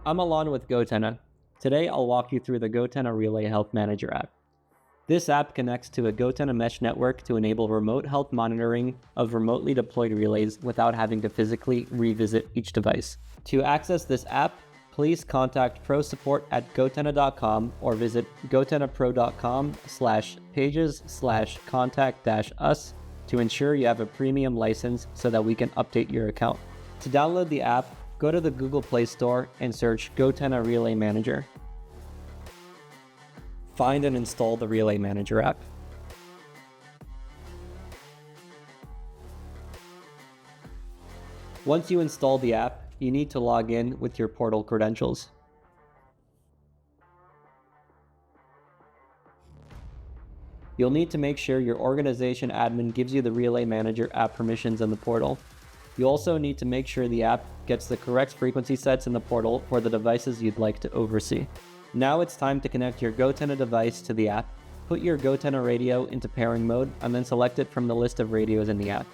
I'm Alon with goTenna. Today I'll walk you through the goTenna Relay Health Manager app. This app connects to a goTenna mesh network to enable remote health monitoring of remotely deployed relays without having to physically revisit each device. To access this app, please contact pro support at gotenna.com or visit gotennapro.com/pages/contact-us to ensure you have a premium license so that we can update your account. To download the app, go to the Google Play Store and search goTenna Relay Manager. Find and install the Relay Manager app. Once you install the app, you need to log in with your portal credentials. You'll need to make sure your organization admin gives you the Relay Manager app permissions in the portal. You also need to make sure the app gets the correct frequency sets in the portal for the devices you'd like to oversee. Now it's time to connect your goTenna device to the app. Put your goTenna radio into pairing mode and then select it from the list of radios in the app.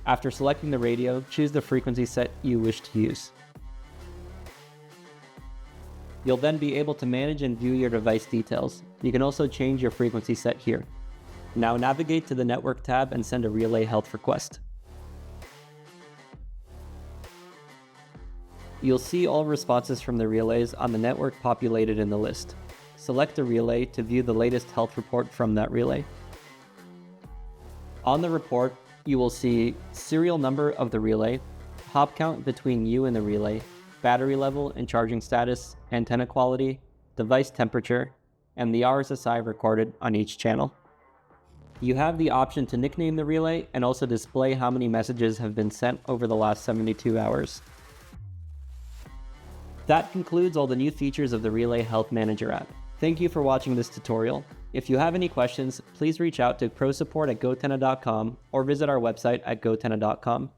After selecting the radio, choose the frequency set you wish to use. You'll then be able to manage and view your device details. You can also change your frequency set here. Now navigate to the Network tab and send a Relay Health request. You'll see all responses from the relays on the network populated in the list. Select a relay to view the latest health report from that relay. On the report, you will see serial number of the relay, hop count between you and the relay, battery level and charging status, antenna quality, device temperature, and the RSSI recorded on each channel. You have the option to nickname the relay and also display how many messages have been sent over the last 72 hours. That concludes all the new features of the Relay Health Manager app. Thank you for watching this tutorial. If you have any questions, please reach out to pro support at gotenna.com or visit our website at gotenna.com.